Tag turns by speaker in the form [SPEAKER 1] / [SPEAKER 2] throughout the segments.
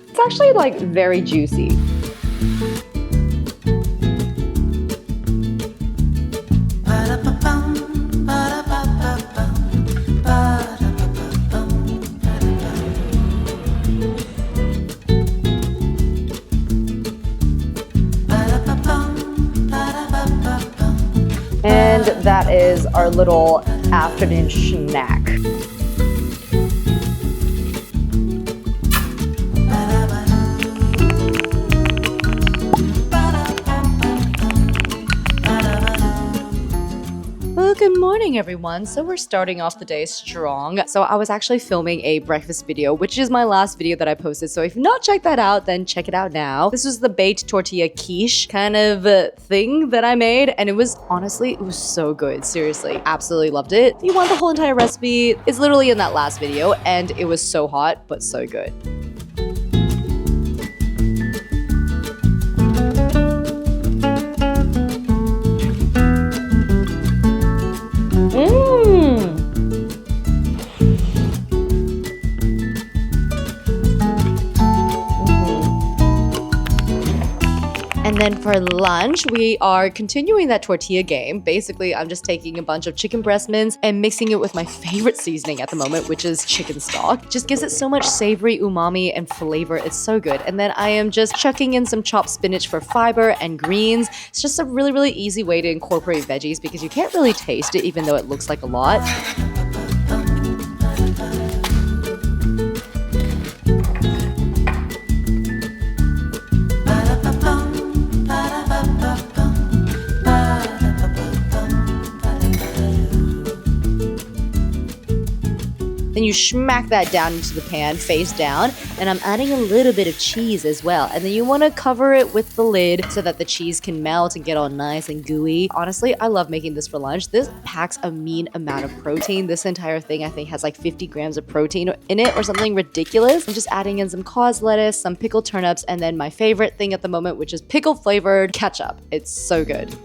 [SPEAKER 1] It's actually like very juicy. And that is our little afternoon snack. Well, good morning, everyone. So we're starting off the day strong. So I was actually filming a breakfast video, which is my last video that I posted. So if you've not checked that out, then check it out now. This was the baked tortilla quiche kind of thing that I made. And it was, honestly, it was so good. Seriously, absolutely loved it. If you want the whole entire recipe, it's literally in that last video. And it was so hot, but so good. And then for lunch, we are continuing that tortilla game. Basically, I'm just taking a bunch of chicken breast mince and mixing it with my favorite seasoning at the moment, which is chicken stock. Just gives it so much savory umami and flavor. It's so good. And then I am just chucking in some chopped spinach for fiber and greens. It's just a really, really easy way to incorporate veggies because you can't really taste it even though it looks like a lot. Then you smack that down into the pan face down, and I'm adding a little bit of cheese as well. And then you want to cover it with the lid so that the cheese can melt and get all nice and gooey. Honestly, I love making this for lunch. This packs a mean amount of protein. This entire thing I think has like 50 grams of protein in it or something ridiculous. I'm just adding in some cause lettuce, some pickled turnips, and then my favorite thing at the moment, which is pickle flavored ketchup. It's so good.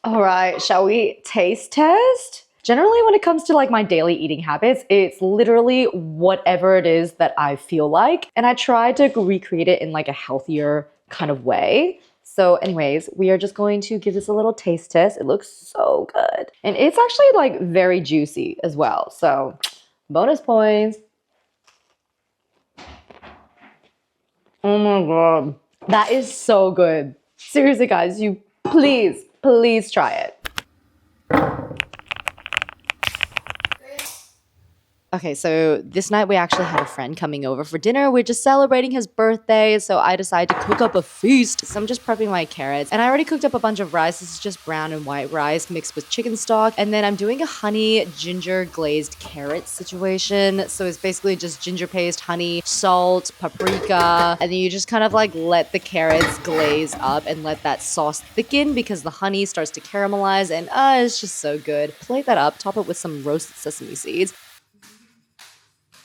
[SPEAKER 1] All right, shall we taste test? Generally, when it comes to like my daily eating habits, it's literally whatever it is that I feel like. And I try to recreate it in like a healthier kind of way. So anyways, we are just going to give this a little taste test. It looks so good. And it's actually like very juicy as well. So bonus points. Oh my God. That is so good. Seriously, guys, you please try it. Okay, so this night we actually had a friend coming over for dinner. We're just celebrating his birthday, so I decided to cook up a feast. So I'm just prepping my carrots, and I already cooked up a bunch of rice. This is just brown and white rice mixed with chicken stock, and then I'm doing a honey ginger glazed carrot situation. So it's basically just ginger paste, honey, salt, paprika, and then you just kind of like let the carrots glaze up and let that sauce thicken because the honey starts to caramelize, and it's just so good. Plate that up, top it with some roasted sesame seeds.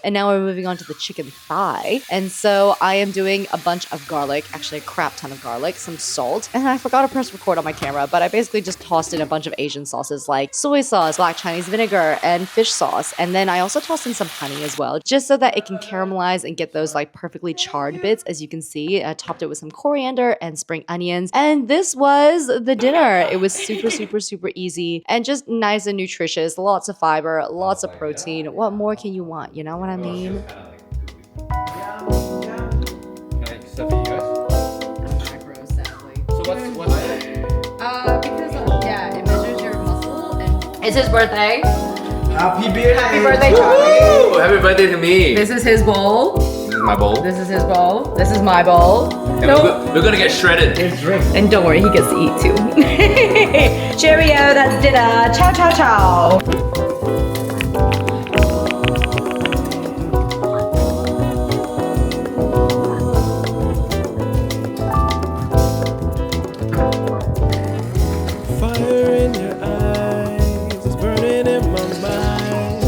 [SPEAKER 1] And now we're moving on to the chicken thigh. And so I am doing a bunch of garlic, actually a crap ton of garlic, some salt. And I forgot to press record on my camera, but I basically just tossed in a bunch of Asian sauces like soy sauce, black Chinese vinegar, and fish sauce. And then I also tossed in some honey as well, just so that it can caramelize and get those like perfectly charred bits. As you can see, I topped it with some coriander and spring onions. And this was the dinner. It was super easy and just nice and nutritious. Lots of fiber, lots of protein. What more can you want? You know what I mean?
[SPEAKER 2] Can I stuff it, you guys?
[SPEAKER 1] Macro, sadly.
[SPEAKER 2] So what's
[SPEAKER 1] Because yeah, it measures your muscle and it's his birthday.
[SPEAKER 3] Happy birthday!
[SPEAKER 1] Happy birthday, Charlie!
[SPEAKER 2] Woo! Happy birthday to me!
[SPEAKER 1] This is his bowl.
[SPEAKER 2] This is my bowl.
[SPEAKER 1] This is his bowl. This is my bowl.
[SPEAKER 2] And we're gonna get shredded.
[SPEAKER 3] It's drink.
[SPEAKER 1] And don't worry, he gets to eat too. Cheerio, that's dinner. Ciao, ciao, ciao.
[SPEAKER 4] Fire in your eyes is burning in my mind,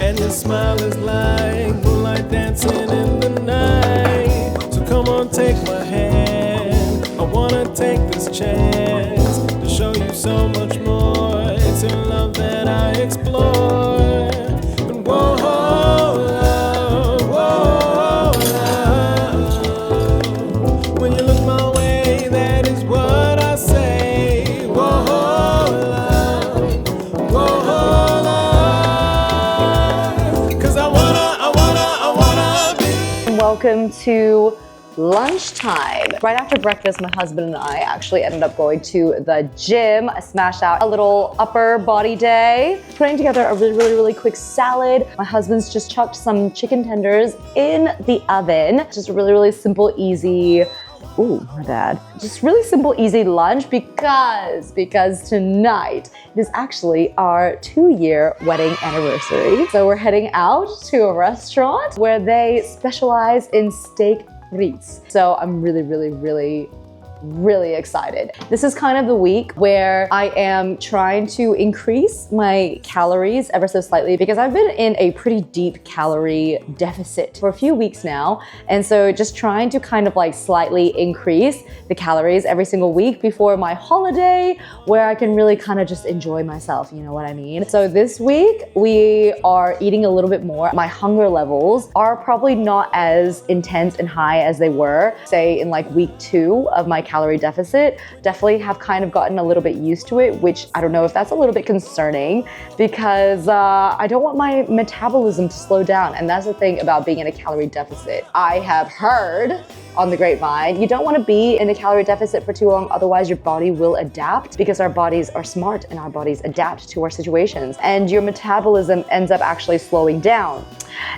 [SPEAKER 4] and your smile is like moonlight dancing in the night. So come on, take my hand. I wanna take this chance to show so much more. It's in love that I explore. And whoa, love, whoa, love. When you look my way, that is what I say. Whoa, love, whoa, love. 'Cause I wanna be.
[SPEAKER 1] Welcome to lunchtime. Right after breakfast, my husband and I actually ended up going to the gym. I smashed out a little upper body day, putting together a really quick salad. My husband's just chucked some chicken tenders in the oven. Just a really simple, easy, ooh, my bad. Just really simple, easy lunch because tonight it is actually our 2-year wedding anniversary. So we're heading out to a restaurant where they specialize in steak frites. So I'm really excited. This is kind of the week where I am trying to increase my calories ever so slightly because I've been in a pretty deep calorie deficit for a few weeks now. And so just trying to kind of like slightly increase the calories every single week before my holiday where I can really kind of just enjoy myself, you know what I mean? So this week we are eating a little bit more. My hunger levels are probably not as intense and high as they were, say in like week 2 of my calorie deficit. Definitely have kind of gotten a little bit used to it, which I don't know if that's a little bit concerning because I don't want my metabolism to slow down. And that's the thing about being in a calorie deficit. I have heard on the grapevine, you don't want to be in a calorie deficit for too long, otherwise your body will adapt because our bodies are smart and our bodies adapt to our situations. And your metabolism ends up actually slowing down.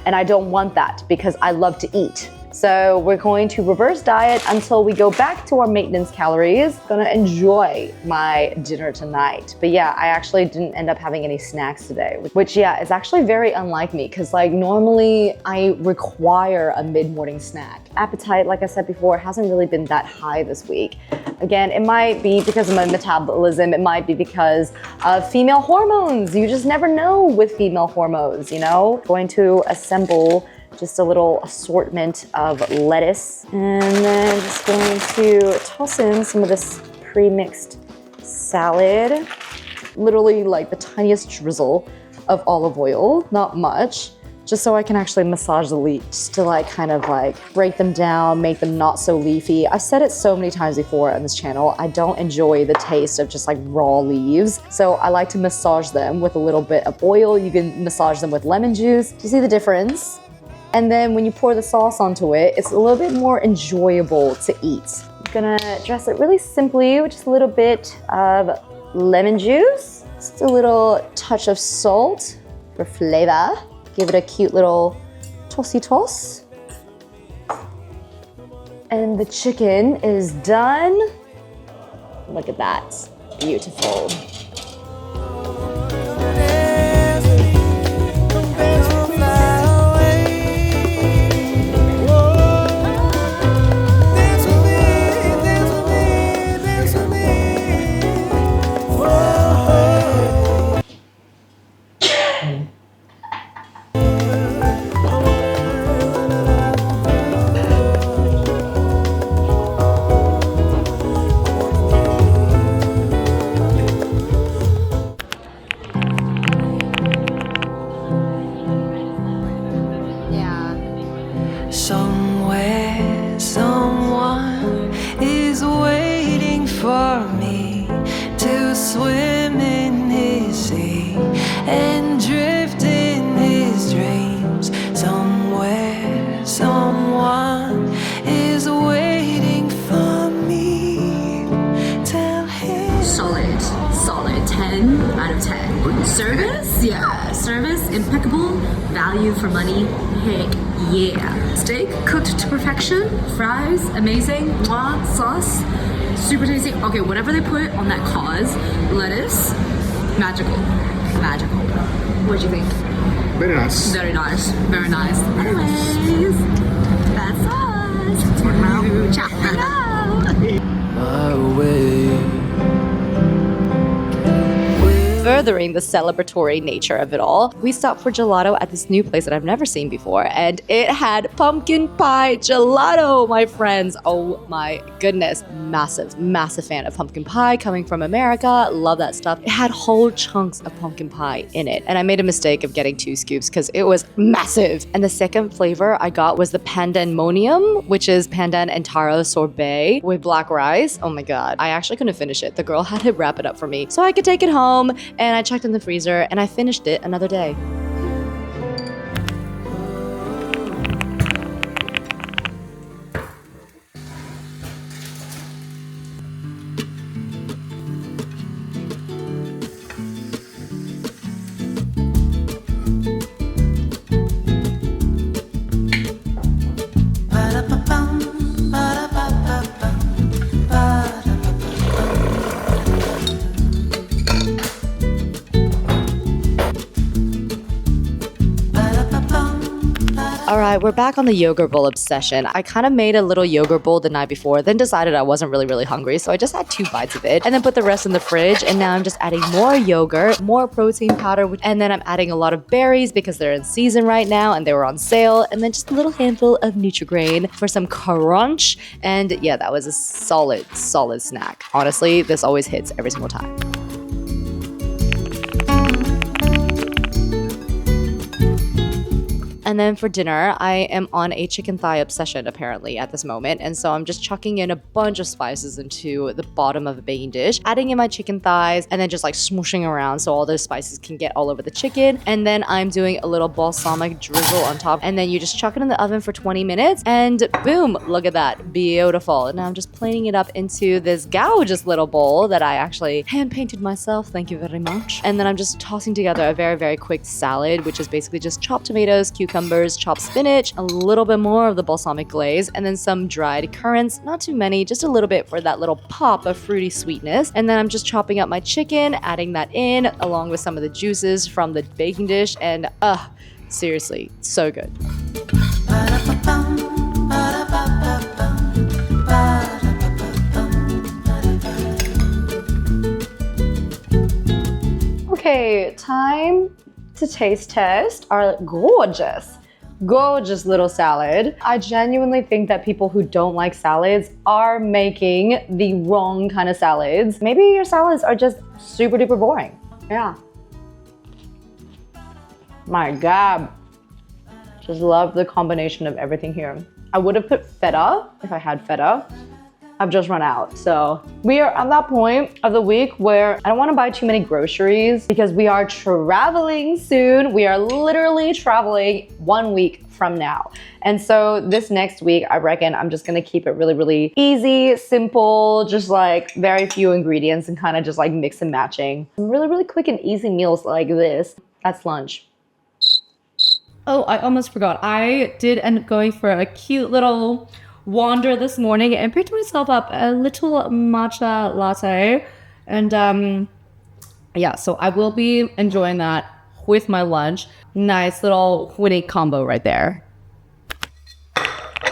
[SPEAKER 1] And I don't want that because I love to eat. So we're going to reverse diet until we go back to our maintenance calories. Gonna enjoy my dinner tonight. But yeah, I actually didn't end up having any snacks today, which yeah, is actually very unlike me because like normally I require a mid-morning snack. Appetite, like I said before, hasn't really been that high this week. Again, it might be because of my metabolism. It might be because of female hormones. You just never know with female hormones, you know? Going to assemble just a little assortment of lettuce and then just going to toss in some of this pre-mixed salad. Literally like the tiniest drizzle of olive oil, not much, just so I can actually massage the leaves to like kind of like break them down, make them not so leafy. I've said it so many times before on this channel, I don't enjoy the taste of just like raw leaves. So I like to massage them with a little bit of oil. You can massage them with lemon juice. Do you see the difference? And then when you pour the sauce onto it, it's a little bit more enjoyable to eat. I'm gonna dress it really simply with just a little bit of lemon juice, just a little touch of salt for flavor. Give it a cute little tossy toss. And the chicken is done. Look at that, beautiful.
[SPEAKER 3] Somewhere, someone is waiting for me to swim in his sea and drift in his dreams. Somewhere, someone is waiting for me. Tell him.
[SPEAKER 5] Solid 10 out of 10. Service? Yeah, service impeccable. Value for money. Heck yeah. Steak cooked to perfection. Fries amazing. Mwah. Sauce super tasty. Okay, whatever they put on that cause, lettuce, magical. What do you think?
[SPEAKER 6] Very nice.
[SPEAKER 5] Very nice. Anyways, that's us. Ciao.
[SPEAKER 3] My way.
[SPEAKER 1] For furthering the celebratory nature of it all, we stopped for gelato at this new place that I've never seen before, and it had pumpkin pie gelato, my friends. Oh my goodness. Massive fan of pumpkin pie coming from America. Love that stuff. It had whole chunks of pumpkin pie in it, and I made a mistake of getting 2 scoops because it was massive. And the second flavor I got was the pandemonium, which is pandan and taro sorbet with black rice. Oh my god. I actually couldn't finish it. The girl had to wrap it up for me so I could take it home, and I checked in the freezer and I finished it another day. Alright, we're back on the yogurt bowl obsession. I kind of made a little yogurt bowl the night before, then decided I wasn't really hungry, so I just had 2 bites of it, and then put the rest in the fridge, and now I'm just adding more yogurt, more protein powder, and then I'm adding a lot of berries because they're in season right now, and they were on sale, and then just a little handful of Nutri-Grain for some crunch, and yeah, that was a solid snack. Honestly, this always hits every single time. And then for dinner, I am on a chicken thigh obsession apparently at this moment. And so I'm just chucking in a bunch of spices into the bottom of a baking dish, adding in my chicken thighs, and then just like smooshing around so all those spices can get all over the chicken. And then I'm doing a little balsamic drizzle on top. And then you just chuck it in the oven for 20 minutes and boom, look at that. Beautiful. And now I'm just plating it up into this gorgeous little bowl that I actually hand painted myself. Thank you very much. And then I'm just tossing together a very quick salad, which is basically just chopped tomatoes, cucumbers, chopped spinach, a little bit more of the balsamic glaze, and then some dried currants, not too many, just a little bit for that little pop of fruity sweetness. And then I'm just chopping up my chicken, adding that in, along with some of the juices from the baking dish, and seriously, so good. Okay, time to taste test our gorgeous little salad. I genuinely think that people who don't like salads are making the wrong kind of salads. Maybe your salads are just super duper boring. Yeah. My God. Just love the combination of everything here. I would have put feta if I had feta. I've just run out. So we are at that point of the week where I don't want to buy too many groceries because we are traveling soon. We are literally traveling 1 week from now. And so this next week, I reckon I'm just going to keep it really easy, simple, just like very few ingredients and kind of just like mix and matching. Some really quick and easy meals like this. That's lunch. Oh, I almost forgot. I did end up going for a cute little wander this morning and picked myself up a little matcha latte, and yeah, so I will be enjoying that with my lunch. Nice little winning combo right there.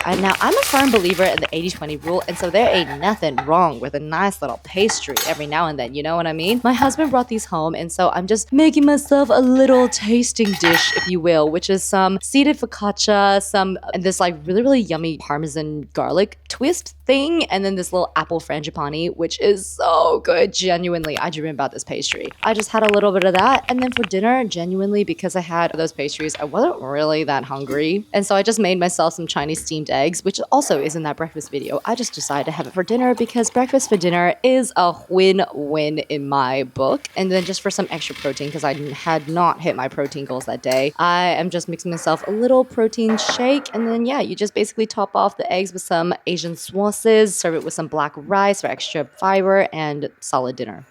[SPEAKER 1] Now, I'm a firm believer in the 80-20 rule, and so there ain't nothing wrong with a nice little pastry every now and then, you know what I mean? My husband brought these home, and so I'm just making myself a little tasting dish, if you will, which is some seeded focaccia, and this like really yummy Parmesan garlic twist thing, and then this little apple frangipani, which is so good. Genuinely, I dream about this pastry. I just had a little bit of that, and then for dinner, genuinely, because I had those pastries, I wasn't really that hungry, and so I just made myself some Chinese steamed eggs, which also is in that breakfast video. I just decided to have it for dinner because breakfast for dinner is a win-win in my book. And then just for some extra protein, because I had not hit my protein goals that day, I am just mixing myself a little protein shake. And then yeah, you just basically top off the eggs with some Asian sauces, serve it with some black rice for extra fiber, and solid dinner.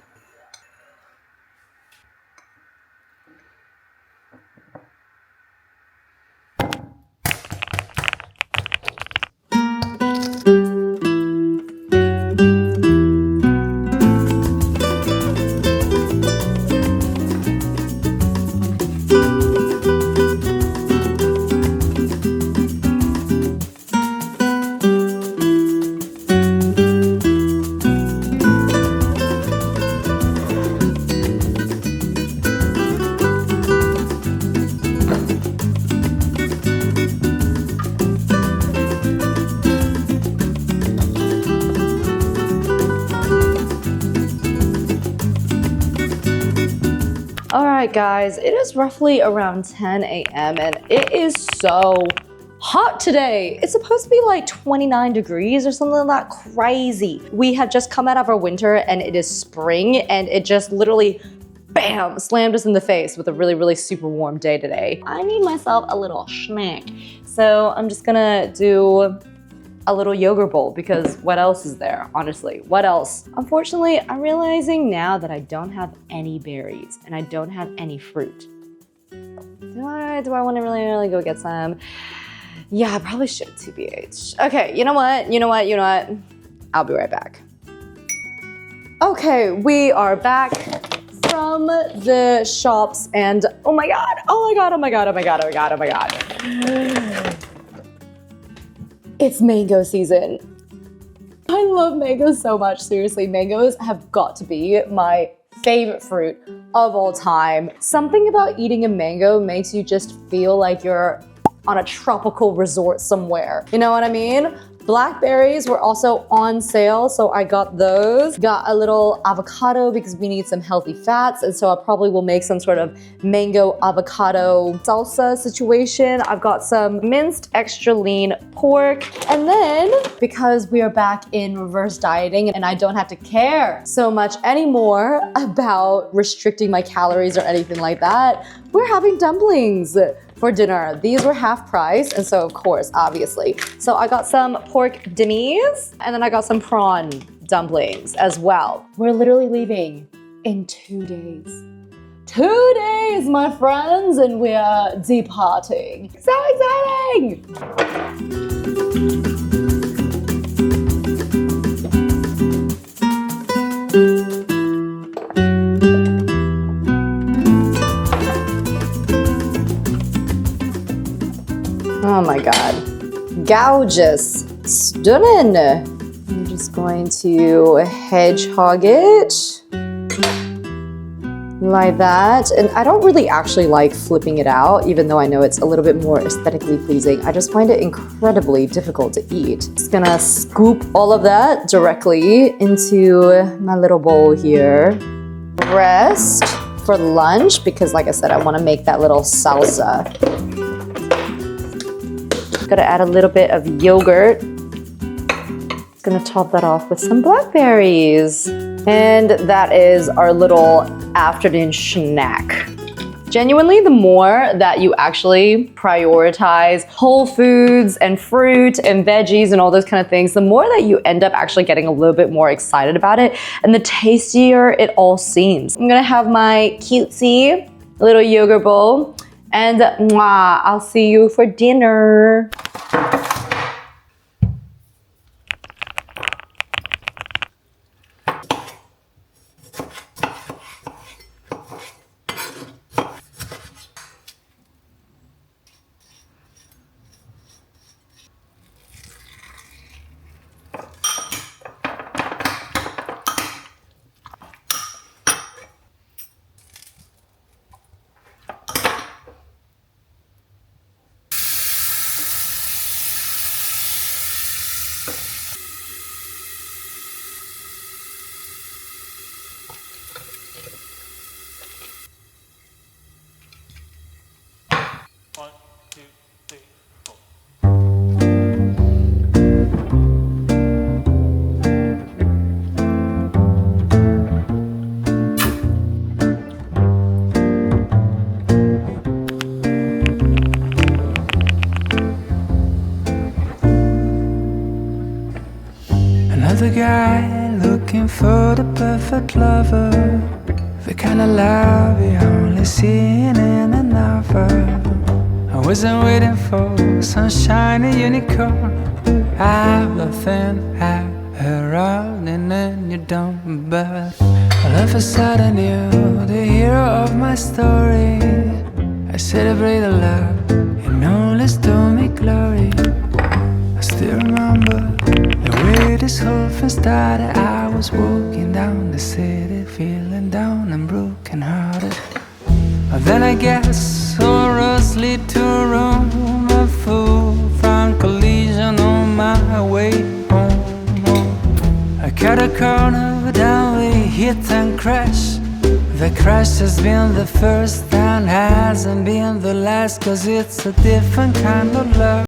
[SPEAKER 1] All right, guys, it is roughly around 10 a.m. and it is so hot today. It's supposed to be like 29 degrees or something like that. Crazy. We have just come out of our winter and it is spring and it just literally, bam, slammed us in the face with a really, really super warm day today. I need myself a little snack. So I'm just gonna do a little yogurt bowl because what else is there, honestly? What else? Unfortunately, I'm realizing now that I don't have any berries and I don't have any fruit. Do I want to really go get some? Yeah, I probably should, TBH. Okay, you know what? I'll be right back. Okay, we are back from the shops and oh my god. It's mango season. I love mangoes so much, seriously. Mangoes have got to be my favorite fruit of all time. Something about eating a mango makes you just feel like you're on a tropical resort somewhere. You know what I mean? Blackberries were also on sale, so I got those. Got a little avocado because we need some healthy fats, and so I probably will make some sort of mango avocado salsa situation. I've got some minced extra lean pork, and then because we are back in reverse dieting and I don't have to care so much anymore about restricting my calories or anything like that, we're having dumplings for dinner. These were half price, and so of course, obviously. So I got some pork demonise, and then I got some prawn dumplings as well. We're literally leaving in 2 days. 2 days, my friends, and we're departing. So exciting! Oh my god. Gorgeous. Stunning. I'm just going to hedgehog it like that. And I don't really actually like flipping it out, even though I know it's a little bit more aesthetically pleasing. I just find it incredibly difficult to eat. Just gonna scoop all of that directly into my little bowl here. Rest for lunch, because like I said, I want to make that little salsa. Gotta add a little bit of yogurt. Gonna top that off with some blackberries. And that is our little afternoon snack. Genuinely, the more that you actually prioritize whole foods and fruit and veggies and all those kind of things, the more that you end up actually getting a little bit more excited about it and the tastier it all seems. I'm gonna have my cutesy little yogurt bowl. And mwah, I'll see you for dinner.
[SPEAKER 3] Another guy looking for the perfect lover, the kind of love you only see in a novel. I wasn't waiting for some shiny unicorn. I've nothing around and then you don't. But all of a sudden you're the hero of my story. I celebrate the love and only stole me glory. I still remember the way this whole thing started. I was walking down the city, feeling down and broken hearted. But then I guess all roads lead to Rome. A full front collision on my way home. I cut a corner, down we hit and crash. The crash has been the first and hasn't been the last, 'cause it's a different kind of love.